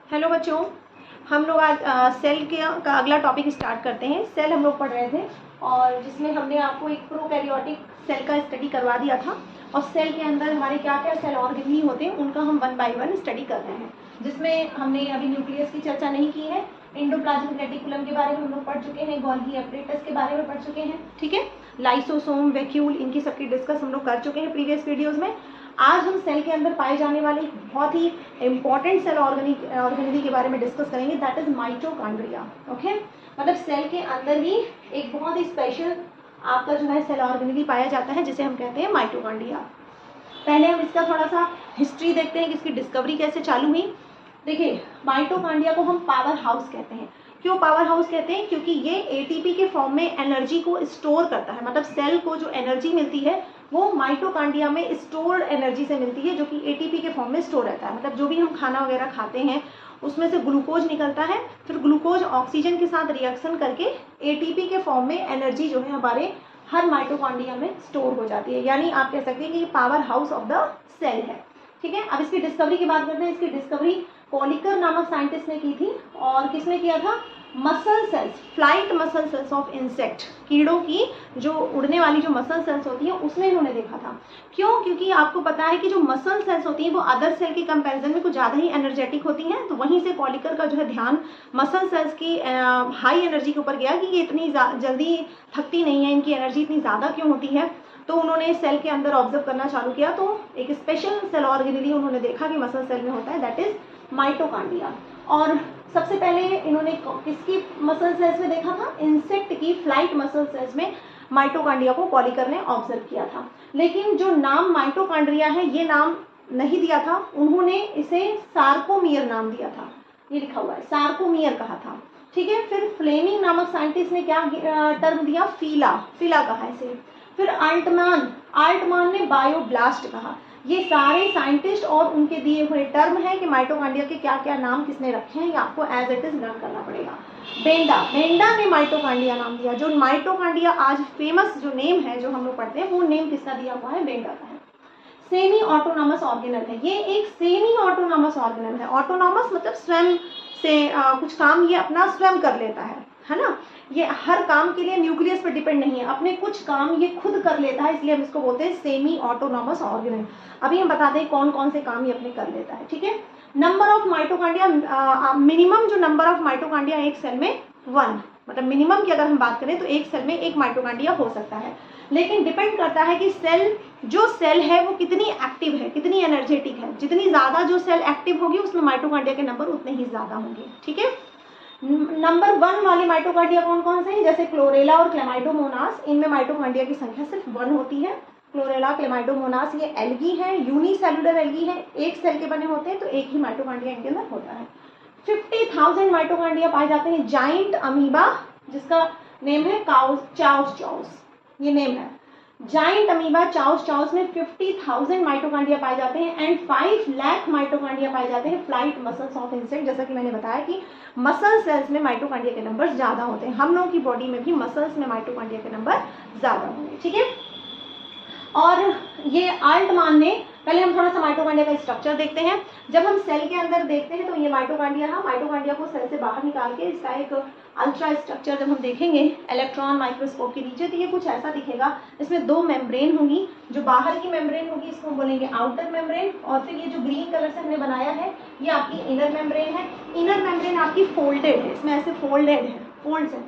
Hello बच्चों, हम लोग आज सेल का अगला टॉपिक स्टार्ट करते हैं। सेल हम लोग पढ़ रहे थे और जिसमें हमने आपको एक प्रोकैरियोटिक सेल का स्टडी करवा दिया था और सेल के अंदर हमारे क्या क्या सेल ऑर्गेनिज्म होते हैं उनका हम 1 बाय 1 स्टडी कर रहे हैं, जिसमें हमने अभी न्यूक्लियस की चर्चा नहीं की है। एंडोप्लाज्मिक रेटिकुलम के बारे में हम लोग पढ़ चुके हैं, गोल्गी एपरेटस के बारे में पढ़ चुके हैं, ठीक है। लाइसोसोम, वैक्यूल, इनकी सबकी डिस्कस हम लोग कर चुके हैं प्रीवियस वीडियोस में। आज हम सेल के अंदर पाए जाने वाले बहुत ही इंपॉर्टेंट सेल ऑर्गेनिज्म के बारे में डिस्कस करेंगे, दैट इज माइटोकॉन्ड्रिया। ओके, मतलब सेल के अंदर ही एक बहुत ही स्पेशल आपका जो है सेल ऑर्गेनिज्म पाया जाता है जिसे हम कहते हैं माइटोकॉन्ड्रिया। पहले हम इसका थोड़ा सा हिस्ट्री देखते हैं कि इसकी डिस्कवरी कैसे चालू हुई। देखिए, माइटोकॉन्ड्रिया को हम पावर हाउस कहते हैं। क्यों पावर हाउस कहते हैं? क्योंकि ये एटीपी के फॉर्म में एनर्जी को स्टोर करता है। मतलब सेल को जो एनर्जी मिलती है वो माइटोकॉन्ड्रिया में स्टोर्ड एनर्जी से मिलती है, जो कि एटीपी के फॉर्म में स्टोर रहता है। मतलब जो भी हम खाना वगैरह खाते हैं उसमें से ग्लूकोज निकलता है, फिर ग्लूकोज ऑक्सीजन के साथ रिएक्शन करके एटीपी के फॉर्म में एनर्जी जो है हमारे हर माइटोकॉन्ड्रिया में स्टोर हो जाती है। यानी आप कह सकते हैं कि ये power house of the cell है, ठीक है। अब इसकी डिस्कवरी की बात करते हैं। इसकी डिस्कवरी कॉलिकर नामक साइंटिस्ट ने की थी और किसने किया था? Muscle cells, flight muscle cells of insect, कीड़ों की जो उड़ने वाली जो मसल सेल्स होती है उसमें इन्होंने देखा था। क्यों? क्योंकि आपको पता है कि जो मसल सेल्स होती हैं वो अदर सेल के कंपैरिजन में कुछ ज़्यादा ही एनर्जेटिक होती हैं। तो वहीं से कॉलिकर का जो है ध्यान मसल सेल्स की हाई एनर्जी के ऊपर गया कि ये इतनी जल्दी थकती नहीं है, इनकी एनर्जी इतनी ज़्यादा क्यों होती है। तो उन्होंने सेल के अंदर ऑब्जर्व करना चालू किया, तो एक स्पेशल सेल ऑर्गेनिज्म उन्होंने देखा कि मसल सेल में होता है, दैट इज माइटोकॉन्ड्रिया। और सबसे पहले इन्होंने किसकी मसल सेल्स में देखा था? इंसेक्ट की फ्लाइट मसल सेल्स में माइटोकॉन्ड्रिया को कॉलिकर ने ऑब्जर्व किया था। लेकिन जो नाम माइटोकॉन्ड्रिया है ये नाम नहीं दिया था, उन्होंने इसे सार्कोमियर नाम दिया था। ये लिखा हुआ है, सार्कोमियर कहा था, ठीक है। फिर फ्लेमिंग नामक साइंटिस्ट ने क्या टर्म दिया? फीला, फीला कहा इसे। फिर आल्टमान ने बायोब्लास्ट कहा। ये सारे साइंटिस्ट और उनके दिए हुए टर्म है कि माइटोकॉन्ड्रिया के क्या क्या नाम किसने रखे हैं, ये आपको एज इट इज लर्न करना पड़ेगा। बेंडा ने माइटोकॉन्ड्रिया नाम दिया। जो माइटोकॉन्ड्रिया आज फेमस जो नेम है जो हम लोग पढ़ते हैं वो नेम किसका दिया हुआ है? बेंडा का है। सेमी ऑटोनॉमस ऑर्गेनल है, ये एक सेमी ऑटोनॉमस ऑर्गेनल है। ऑटोनॉमस मतलब स्वयं से कुछ काम ये अपना स्वयं कर लेता है ना। ये हर काम के लिए न्यूक्लियस पर डिपेंड नहीं है, अपने कुछ काम ये खुद कर लेता है, इसलिए हम इसको बोलते हैं सेमी ऑटोनॉमस ऑर्गेनल। अभी हम बताते हैं कौन कौन से काम ये अपने कर लेता है, ठीक है। नंबर ऑफ माइटोकॉन्ड्रिया, मिनिमम जो नंबर ऑफ माइटोकॉन्ड्रिया एक सेल में 1, मतलब मिनिमम की अगर हम बात करें तो एक सेल में एक माइटोकॉन्ड्रिया हो सकता है। लेकिन डिपेंड करता है कि जो सेल है वो कितनी एक्टिव है, कितनी एनर्जेटिक है। जितनी ज़्यादा जो सेल एक्टिव होगी उसमें माइटोकॉन्ड्रिया के नंबर उतने ही ज़्यादा होंगे, ठीक है। नंबर 1 वाले माइटोकॉन्ड्रिया कौन कौन से हैं? जैसे क्लोरेला और क्लेमाइडोमोनास, इनमें माइटोकॉन्ड्रिया की संख्या सिर्फ 1 होती है। क्लोरेला, क्लेमाइडोमोनास ये एल्गी है, यूनिसेलुलर एल्गी है, एक सेल के बने होते हैं, तो एक ही माइटोकॉन्ड्रिया इनके अंदर होता है। 50,000 माइटोकॉन्ड्रिया पाए जाते हैं जाइंट अमीबा, जिसका नेम है चाउस, ये नेम है जाइंट अमीबा चाउस में 50,000 माइटोकॉन्ड्रिया पाए जाते हैं एंड 5 लाख माइटोकॉन्ड्रिया पाए जाते हैं फ्लाइट मसल्स ऑफ इंसेक्ट। जैसा कि मैंने बताया कि मसल सेल्स में माइटोकॉन्ड्रिया के नंबर ज्यादा होते हैं, हम लोगों की बॉडी में भी मसल्स में माइटोकॉन्ड्रिया के नंबर ज्यादा होंगे, ठीक है। और ये आल्टमान ने, पहले हम थोड़ा सा माइटोकॉन्ड्रिया का स्ट्रक्चर देखते हैं। जब हम सेल के अंदर देखते हैं तो ये माइटोकॉन्ड्रिया को सेल से बाहर निकाल के इसका एक अल्ट्रा स्ट्रक्चर जब हम देखेंगे इलेक्ट्रॉन माइक्रोस्कोप के नीचे, तो ये कुछ ऐसा दिखेगा। इसमें 2 मेम्ब्रेन होंगी। जो बाहर की मेम्ब्रेन होगी इसको बोलेंगे आउटर मेम्ब्रेन, और फिर ये जो ग्रीन कलर से हमने बनाया है ये आपकी इनर मेम्ब्रेन है। इनर मेम्ब्रेन आपकी फोल्डेड है, इसमें ऐसे फोल्ड्स है।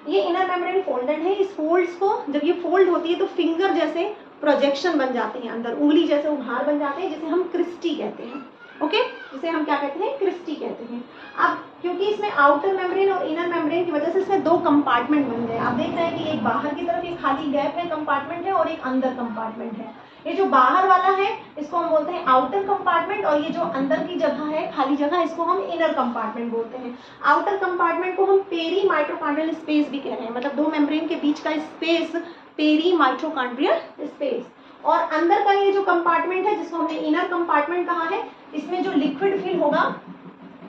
ये इनर मेम्ब्रेन फोल्डेड है। इस फोल्ड्स को जब ये फोल्ड होती है तो फिंगर जैसे प्रोजेक्शन बन जाते हैं अंदर, उंगली जैसे उभार बन जाते हैं, जिसे हम क्रिस्टी कहते हैं। ओके, जिसे हम क्या कहते हैं? क्रिस्टी कहते हैं। अब क्योंकि इसमें आउटर मेम्ब्रेन और इनर मेम्ब्रेन की वजह से इसमें 2 कंपार्टमेंट बन गए। आप देख रहे हैं कि एक बाहर की तरफ एक खाली गैप है, कंपार्टमेंट है, और एक अंदर कंपार्टमेंट है। ये जो बाहर वाला है इसको हम बोलते हैं आउटर कंपार्टमेंट, और ये जो अंदर की जगह है, खाली जगह, इसको हम इनर कंपार्टमेंट बोलते हैं। आउटर कंपार्टमेंट को हम पेरी माइटोकॉन्ड्रियल स्पेस भी कह रहे हैं, मतलब 2 मेम्ब्रेन के बीच का स्पेस पेरी माइटोकॉन्ड्रियल स्पेस। और अंदर का ये जो कंपार्टमेंट है जिसको हमने इनर कंपार्टमेंट कहा है, इसमें जो लिक्विड फिल होगा,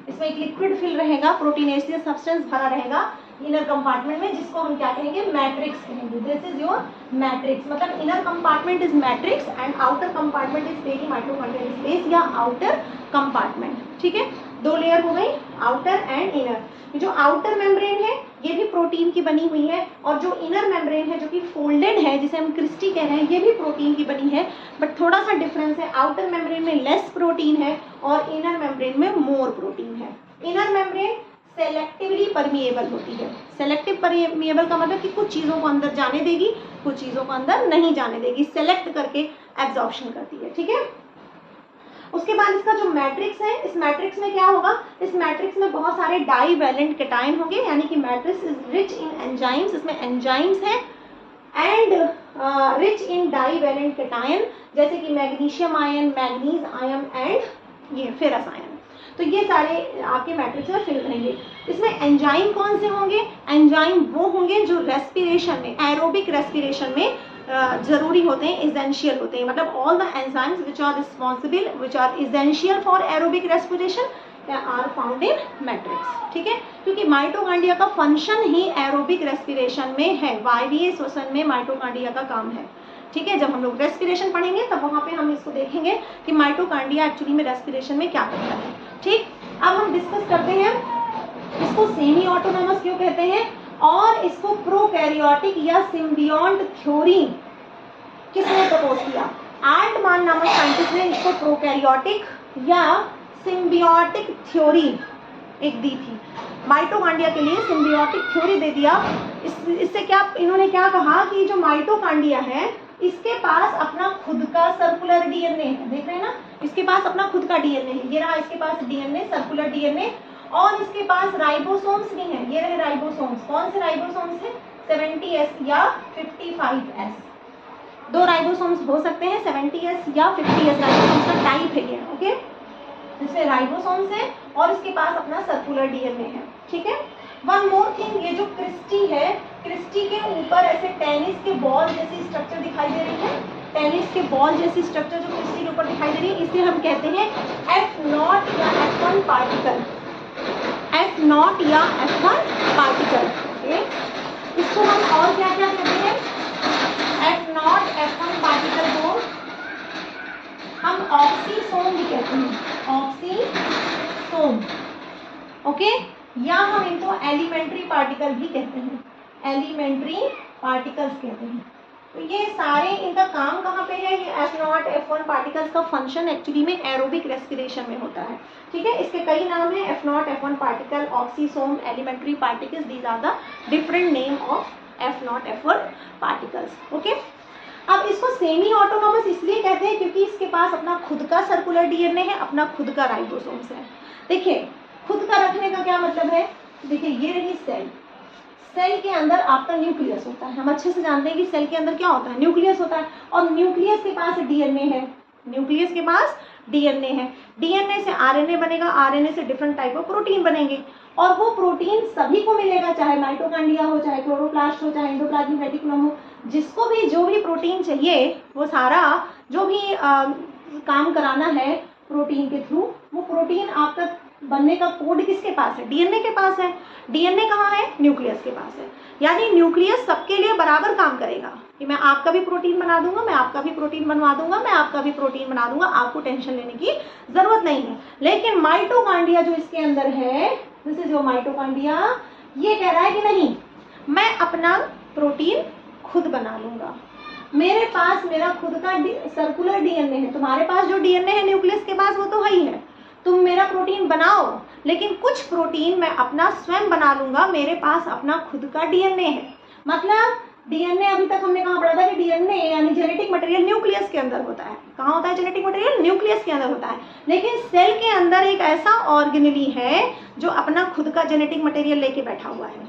इसमें एक लिक्विड फिल रहेगा, प्रोटीनेशियस सब्सटेंस भरा रहेगा, इनर कंपार्टमेंट में, जिसको हम क्या कहेंगे, मैट्रिक्स कहेंगे। दिस इज योर मैट्रिक्स, मतलब inner compartment is matrix and outer compartment is peri mitochondrial space या आउटर कंपार्टमेंट। ठीक है, दो लेयर हो गई, आउटर एंड इनर। जो आउटर मेम्ब्रेन है ये भी प्रोटीन की बनी हुई है, और जो इनर मेम्ब्रेन है जो कि फोल्डेड है, जिसे हम क्रिस्टी कह रहे हैं, ये भी प्रोटीन की बनी है, बट थोड़ा सा डिफरेंस है। आउटर मेम्ब्रेन में लेस प्रोटीन है और इनर मेम्ब्रेन में मोर प्रोटीन है। इनर मेम्ब्रेन सेलेक्टिवली परमिएबल होती है। सेलेक्टिव परमिएबल का मतलब कि कुछ चीज़ों को अंदर जाने देगी, कुछ चीज़ों को अंदर नहीं जाने देगी, सेलेक्ट करके एब्जॉर्प्शन करती है। ठीक है, उसके बाद इसका जो मैट्रिक्स है, इस मैट्रिक्स में क्या होगा, इस मैट्रिक्स में बहुत सारे डाईवैलेंट कैटायन होंगे, यानी कि matrix is rich in enzymes, इसमें एंजाइम्स हैं, and rich in divalent cation, जैसे कि magnesium ion, manganese ion and ये फेरस आयन। तो ये सारे आपके मैट्रिक्स में फिल रहेंगे। इसमें एंजाइम कौन से होंगे, एंजाइम वो होंगे जो रेस्पिरेशन में, एरोबिक रेस्पिरेशन में जरूरी होते हैं, इसेंशियल होते हैं, मतलब all the enzymes which are responsible, which are essential for aerobic respiration are found in matrix. ठीक है, क्योंकि माइटोकॉन्ड्रिया का फंक्शन ही एरोबिक रेस्पिरेशन में है, वायवीय श्वसन में माइटोकॉन्ड्रिया का काम है। ठीक है, जब हम लोग रेस्पिरेशन पढ़ेंगे तब वहाँ पे हम इसको देखेंगे कि माइटोकॉन्ड्रिया एक्चुअली में रेस्पिरेशन में क्या करता है। ठीक, अब हम डिस्कस करते हैं इसको सेमी ऑटोनॉमस क्यों कहते हैं, और इसको प्रोकैरियोटिक या सिम्बियोंट थ्योरी किसने प्रपोज किया। आल्टमान नामक साइंटिस्ट ने इसको प्रोकैरियोटिक या सिम्बियोटिक थ्योरी एक दी थी, माइटोकॉन्ड्रिया के लिए सिम्बियोटिक थ्योरी दे दिया। इससे क्या इन्होंने क्या कहा कि जो माइटोकॉन्ड्रिया है इसके पास अपना खुद का सर्कुलर डीएनए है, देख रहे हैं ना, इसके पास अपना खुद का डीएनए है, ये रहा इसके पास डीएनए, सर्कुलर डीएनए, और इसके पास राइबोसोम्स भी हैं, ये रहे राइबोसोम्स। कौन से राइबोसोम्स हैं, 70S या 55S, दो राइबोसोम्स हो सकते हैं, 70S या 50S राइबोसोम्स का टाइप है ये। ओके, इसमें राइबोसोम्स है और इसके पास अपना सर्कुलर डीएनए है। ठीक है, वन मोर थिंग, ये जो क्रिस्टी है, क्रिस्टी के ऊपर ऐसे टेनिस के बॉल जैसी स्ट्रक्चर दिखाई दे रही है, टेनिस के बॉल जैसी स्ट्रक्चर जो क्रिस्टी के ऊपर दिखाई दे रही है, इसे हम कहते हैं F0 या F1 पार्टिकल, F0 या F1 पार्टिकल। इसको हम और क्या क्या कहते हैं, F0 F1 पार्टिकल को हम ऑक्सीसोम भी कहते हैं, ऑक्सीसोम। ओके, या हम इनको एलिमेंट्री पार्टिकल भी कहते हैं, एलिमेंट्री पार्टिकल्स कहते हैं। तो ये सारे, इनका काम कहाँ पे है, ये F0 F1 पार्टिकल्स का फंक्शन एक्चुअली में एरोबिक रेस्पिरेशन में होता है। ठीक है, इसके कई नाम हैं, F0 F1 particle, oxysome, elementary particles, these are the different name of F0 F1 particles. Okay, अब इसको सेमी ऑटोनॉमस इसलिए कहते हैं क्योंकि इसके पास अपना खुद का सर्कुलर डीएनए है, अपना खुद का राइबोसोम्स है। देखिए, खुद का रखने का क्या मतलब है, देखिए ये रही सेल, सेल के अंदर आपका न्यूक्लियस होता है, हम अच्छे से जानते हैं कि सेल के अंदर क्या होता है, न्यूक्लियस होता है, और न्यूक्लियस के पास डीएनए है, न्यूक्लियस के पास डीएनए है, डीएनए से आरएनए बनेगा, आरएनए से डिफरेंट टाइप ऑफ प्रोटीन बनेंगे, और वो प्रोटीन सभी को मिलेगा, चाहे माइटोकॉन्ड्रिया हो, चाहे क्लोरोप्लास्ट हो, चाहे एंडोप्लाज्मिक रेटिकुलम हो, जिसको भी जो भी प्रोटीन चाहिए वो सारा जो भी काम कराना है प्रोटीन के थ्रू, वो प्रोटीन आपका बनने का कोड किसके पास है, डीएनए के पास है। डीएनए कहाँ है, न्यूक्लियस के पास है। यानी न्यूक्लियस सबके लिए बराबर काम करेगा कि मैं आपका भी प्रोटीन बना दूंगा, मैं आपका भी प्रोटीन बनवा दूंगा, मैं आपका भी प्रोटीन बना दूंगा, आपको टेंशन लेने की जरूरत नहीं है। लेकिन माइटोकॉन्ड्रिया जो इसके अंदर है, दिस इज योर माइटोकॉन्ड्रिया, ये कह रहा है कि नहीं, मैं अपना प्रोटीन खुद बना लूंगा, मेरे पास मेरा खुद का सर्कुलर डीएनए है, तुम्हारे पास जो डीएनए है न्यूक्लियस के पास वो तो है ही है, तुम मेरा प्रोटीन बनाओ, लेकिन कुछ प्रोटीन मैं अपना स्वयं बना लूंगा, मेरे पास अपना खुद का डीएनए है। मतलब डीएनए, अभी तक हमने कहा पढ़ा था कि डीएनए यानी जेनेटिक मटेरियल न्यूक्लियस के अंदर होता है। कहाँ होता है जेनेटिक मटेरियल, न्यूक्लियस के अंदर होता है। लेकिन सेल के अंदर एक ऐसा ऑर्गेनेली है जो अपना खुद का जेनेटिक मटेरियल लेके बैठा हुआ है,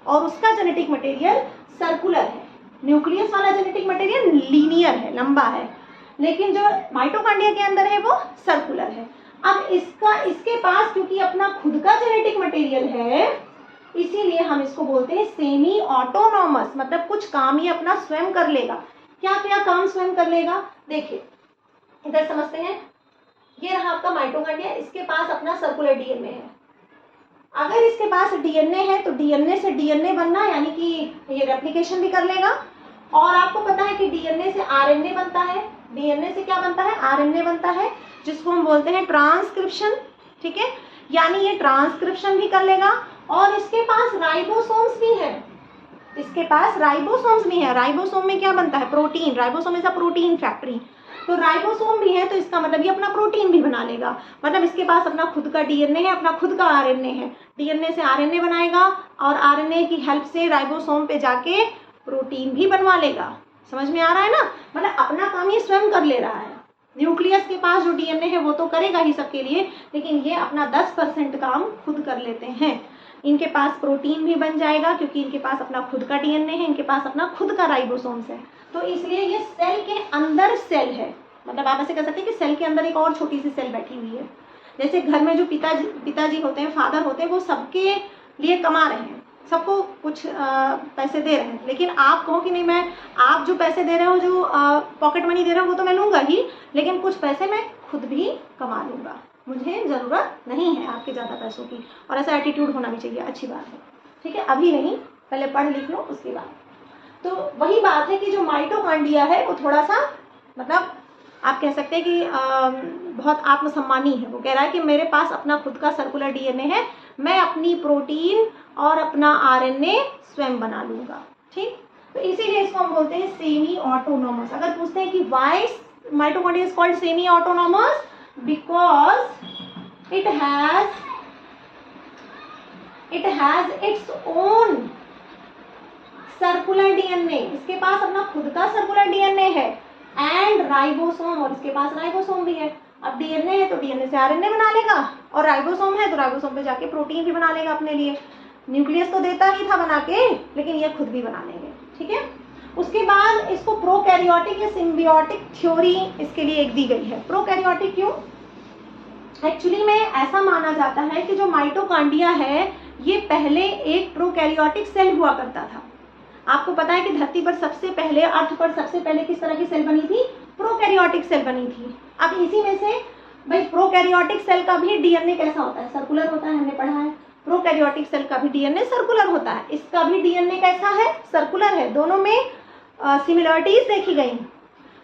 और उसका जेनेटिक मटेरियल सर्कुलर है। न्यूक्लियस वाला जेनेटिक मटेरियल लीनियर है, लंबा है, लेकिन जो माइटोकॉन्ड्रिया के अंदर है वो सर्कुलर है। अब इसके पास क्योंकि अपना खुद का जेनेटिक मटेरियल है, इसीलिए हम इसको बोलते हैं सेमी ऑटोनॉमस, मतलब कुछ काम ये अपना स्वयं कर लेगा। क्या क्या काम स्वयं कर लेगा, देखिए इधर समझते हैं। ये रहा आपका माइटोकॉन्ड्रिया, इसके पास अपना सर्कुलर डीएनए है। अगर इसके पास डीएनए है तो डीएनए से डीएनए बनना, यानी कि ये रेप्लिकेशन भी कर लेगा। और आपको पता है कि डीएनए से आरएनए बनता है। डीएनए से क्या बनता है? आरएनए बनता है, जिसको हम बोलते हैं ट्रांसक्रिप्शन। ठीक है, यानी ये ट्रांसक्रिप्शन भी कर लेगा। और इसके पास राइबोसोम्स भी है, इसके पास राइबोसोम्स भी है। राइबोसोम में क्या बनता है? Protein. Ribosome is a protein factory. तो राइबोसोम भी है, तो इसका मतलब ये अपना प्रोटीन भी बना लेगा। मतलब इसके पास अपना खुद का डीएनए है, अपना खुद का आरएनए है। डीएनए से आरएनए बनाएगा और आरएनए की हेल्प से राइबोसोम पे जाके प्रोटीन भी बनवा लेगा। समझ में आ रहा है ना? मतलब अपना काम ये स्वयं कर ले रहा है। न्यूक्लियस के पास जो डीएनए है वो तो करेगा ही सबके लिए, लेकिन ये अपना 10% काम खुद कर लेते हैं। इनके पास प्रोटीन भी बन जाएगा क्योंकि इनके पास अपना खुद का डीएनए है, इनके पास अपना खुद का राइबोसोम्स है। तो इसलिए ये सेल के अंदर सेल है। मतलब आप ऐसे कह सकते हैं कि सेल के अंदर एक और छोटी सी सेल बैठी हुई है। जैसे घर में जो पिताजी होते हैं, फादर होते हैं, वो सबके लिए कमा रहे हैं, सबको कुछ पैसे दे रहे हैं, लेकिन आप कहो कि नहीं, मैं आप जो पैसे दे रहे हो, जो पॉकेट मनी दे रहे हो, वो तो मैं लूँगा ही, लेकिन कुछ पैसे मैं खुद भी कमा लूँगा, मुझे ज़रूरत नहीं है आपके ज़्यादा पैसों की। और ऐसा एटीट्यूड होना भी चाहिए, अच्छी बात है। ठीक है, अभी नहीं, पहले पढ़ लिख लो उसके बाद। तो वही बात है कि जो माइटोकॉन्ड्रिया है वो थोड़ा सा, मतलब आप कह सकते हैं कि बहुत आत्मसम्मानी है। वो कह रहा है कि मेरे पास अपना खुद का सर्कुलर डीएनए है, मैं अपनी प्रोटीन और अपना आरएनए स्वयं बना लूँगा। ठीक, तो इसीलिए इसको हम बोलते हैं सेमी ऑटोनॉमस। अगर पूछते हैं कि why mitochondria is called semi autonomous, because it has its own circular DNA. इसके पास अपना खुद का सर्कुलर डीएनए है एंड राइबोसोम, और इसके पास राइबोसोम भी है। अब डीएनए है तो डीएनए से आरएनए बना लेगा, और राइबोसोम है तो राइबोसोम पे जाके प्रोटीन भी बना लेगा अपने लिए। न्यूक्लियस तो देता ही था बना के, लेकिन ये खुद भी बना लेंगे। ठीक है, उसके बाद इसको प्रोकैरियोटिक या सिम्बियोटिक थ्योरी इसके लिए एक दी गई है। प्रोकैरियोटिक क्यों? एक्चुअली में ऐसा माना जाता है कि जो माइटोकॉन्ड्रिया है ये पहले एक प्रोकैरियोटिक सेल हुआ करता था। आपको पता है कि धरती पर सबसे पहले, अर्थ पर सबसे पहले किस तरह की सेल बनी थी? प्रोकैरियोटिक सेल बनी थी। अब इसी में से भाई प्रोकैरियोटिक सेल का भी डीएनए कैसा होता है? सर्कुलर होता है, हमने पढ़ा है। प्रोकैरियोटिक सेल का भी डीएनए सर्कुलर होता है, इसका भी डीएनए कैसा है? सर्कुलर है। दोनों में सिमिलरिटीज देखी गई।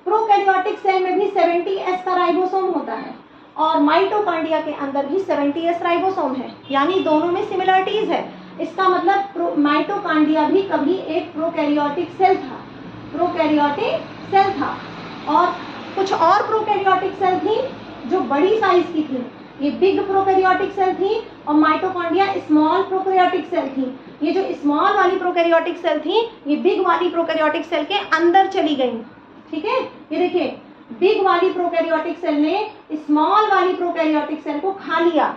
प्रोकैरियोटिक सेल में भी 70S का राइबोसोम होता है और माइटोकॉन्ड्रिया के अंदर भी 70S राइबोसोम है, यानी दोनों में सिमिलरिटीज है। इसका मतलब माइटोकॉन्ड्रिया भी कभी एक प्रोकैरियोटिक सेल था, प्रोकैरियोटिक सेल था। और कुछ और प्रोकैरियोटिक सेल थी जो बड़ी साइज की थी, ये बिग प्रोकैरियोटिक सेल थी, और माइटोकॉन्ड्रिया स्मॉल प्रोकैरियोटिक सेल थी। ये जो स्मॉल वाली प्रोकैरियोटिक सेल थी ये बिग वाली प्रोकैरियोटिक सेल के अंदर चली गई। ठीक है, ये देखिए, बिग वाली प्रोकैरियोटिक सेल ने स्मॉल वाली प्रोकैरियोटिक सेल को खा लिया,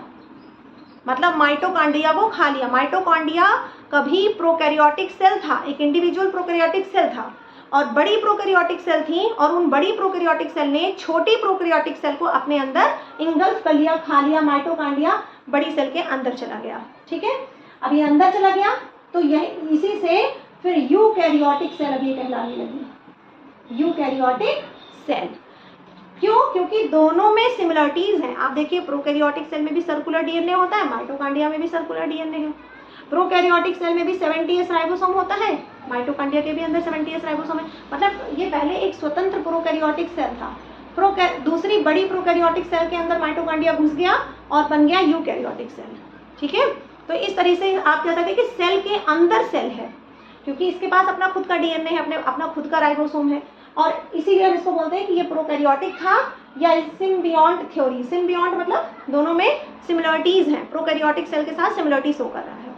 मतलब माइटोकॉन्ड्रिया को खा लिया। माइटोकॉन्ड्रिया कभी प्रोकैरियोटिक सेल था, एक इंडिविजुअल प्रोकैरियोटिक सेल था, और बड़ी प्रोकैरियोटिक सेल थी, और उन बड़ी प्रोकैरियोटिक सेल ने छोटी प्रोकैरियोटिक सेल को अपने अंदर इंगल्फ कर लिया, खा लिया। माइटोकॉन्ड्रिया बड़ी सेल के अंदर चला गया। ठीक है, अब ये अंदर चला गया तो यह इसी से फिर यूकैरियोटिक सेल अभी कहलाने लगी, यूकैरियोटिक सेल। क्यों? क्योंकि दोनों में सिमिलरिटीज हैं। आप देखिए, प्रोकैरियोटिक सेल में भी सर्कुलर डीएनए होता है, माइटोकॉन्ड्रिया में भी सर्कुलर डीएनए है। प्रोकैरियोटिक सेल में भी 70S राइबोसोम होता है, माइटोकॉन्ड्रिया के भी अंदर 70S राइबोसोम है। मतलब ये पहले एक स्वतंत्र प्रोकैरियोटिक सेल था। दूसरी बड़ी प्रोकैरियोटिक सेल के अंदर माइटोकॉन्ड्रिया घुस गया और बन गया यूकैरियोटिक सेल। ठीक है, तो इस तरह से आप कह सकते हैं कि सेल के अंदर सेल है, क्योंकि इसके पास अपना खुद का डीएनए है, अपना खुद का राइबोसोम है, और इसीलिए हम इसको बोलते हैं कि ये प्रोकैरियोटिक था या सिम्बियोंट थ्योरी। सिम्बियोंट मतलब दोनों में सिमिलरिटीज हैं, प्रोकैरियोटिक सेल के साथ सिमिलरिटी शो कर रहा है।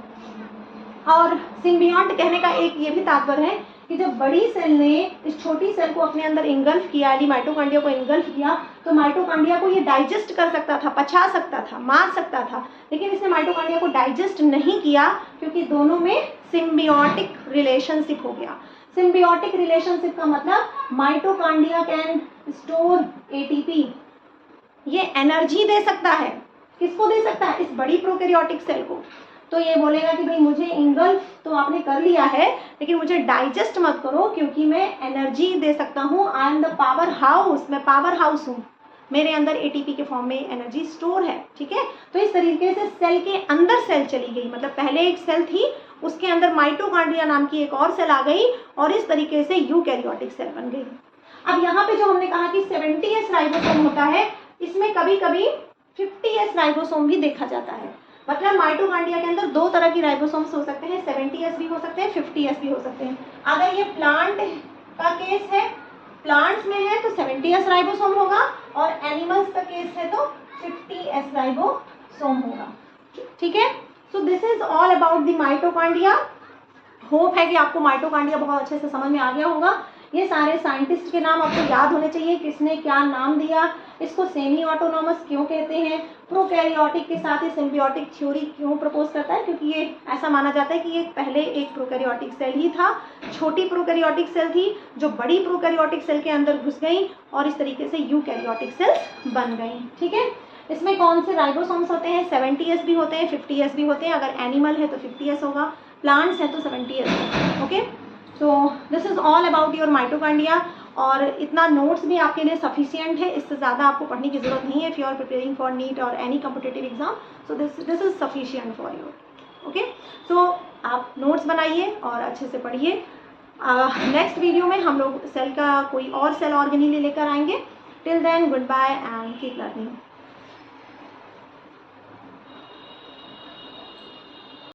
और सिम्बियोंट कहने का एक ये भी तात्पर्य है कि जब बड़ी सेल ने इस छोटी सेल को अपने अंदर इंगल्फ किया, यानी माइटोकॉन्ड्रिया को इंगल्फ किया, तो माइटोकॉन्ड्रिया को ये डाइजेस्ट कर सकता था, पचा सकता था, मार सकता था, लेकिन इसने माइटोकॉन्ड्रिया को डाइजेस्ट नहीं किया, क्योंकि दोनों में सिम्बियोटिक रिलेशनशिप हो गया। सिम्बियोटिक रिलेशनशिप का मतलब माइटोकॉन्ड्रिया कैन स्टोर एटीपी, ये एनर्जी दे सकता है। किसको दे सकता है? इस बड़ी प्रोकैरियोटिक सेल को। तो ये बोलेगा कि भाई मुझे इंगल्फ तो आपने कर लिया है, लेकिन मुझे डाइजेस्ट मत करो, क्योंकि मैं एनर्जी दे सकता हूँ। I am the power house, मैं पावर हाउस हूँ। मेरे अंदर एटीपी के फॉर्म में एनर्जी स्टोर है, ठीक है। तो इस तरीके से सेल के अंदर सेल चली गई, मतलब पहले एक सेल थी, उसके अंदर माइटोकॉन्ड्रिया नाम की एक और सेल आ गई और इस तरीके से यूकैरियोटिक सेल बन गई। अब यहाँ पे जो हमने कहा कि 70s राइबोसोम होता है, इसमें कभी कभी 50s राइबोसोम भी देखा जाता है। मतलब माइटोकॉन्ड्रिया के अंदर दो तरह की राइबोसोम्स हो सकते हैं, 70s भी हो सकते हैं, 50s भी हो सकते हैं। अगर ये प्लांट का केस है, प्लांट्स में है तो 70s राइबोसोम होगा और एनिमल्स का केस है तो 50s राइबोसोम होगा, ठीक है। सो this is all about the mitochondria. Hope है कि आपको माइटोकॉन्ड्रिया बहुत अच्छे से समझ में आ गया होगा। ये सारे साइंटिस्ट के नाम आपको याद होने चाहिए, किसने क्या नाम दिया, इसको सेमी ऑटोनॉमस क्यों कहते हैं, प्रोकैरियोटिक के साथ ही सिम्बियोटिक थ्योरी क्यों प्रपोज करता है, क्योंकि ये ऐसा माना जाता है कि ये पहले एक प्रोकैरियोटिक सेल ही था, छोटी प्रोकैरियोटिक सेल थी जो बड़ी प्रोकैरियोटिक सेल के अंदर घुस गई और इस तरीके से यूकैरियोटिक सेल्स बन गई, ठीक है। इसमें कौन से राइबोसोम्स होते हैं, 70s भी होते हैं, 50s भी होते हैं। अगर एनिमल है तो 50s होगा, प्लांट्स है तो 70s, okay. So this is all about your mitochondria. और इतना नोट्स भी आपके लिए सफिशिएंट है, इससे ज़्यादा आपको पढ़ने की जरूरत नहीं है। If you are preparing for NEET or any competitive exam, so this is sufficient for you, okay. So आप नोट्स बनाइए और अच्छे से पढ़िए। नेक्स्ट वीडियो में हम लोग सेल का कोई और सेल ऑर्गेनेल लेकर आएंगे। Till then good bye and keep learning.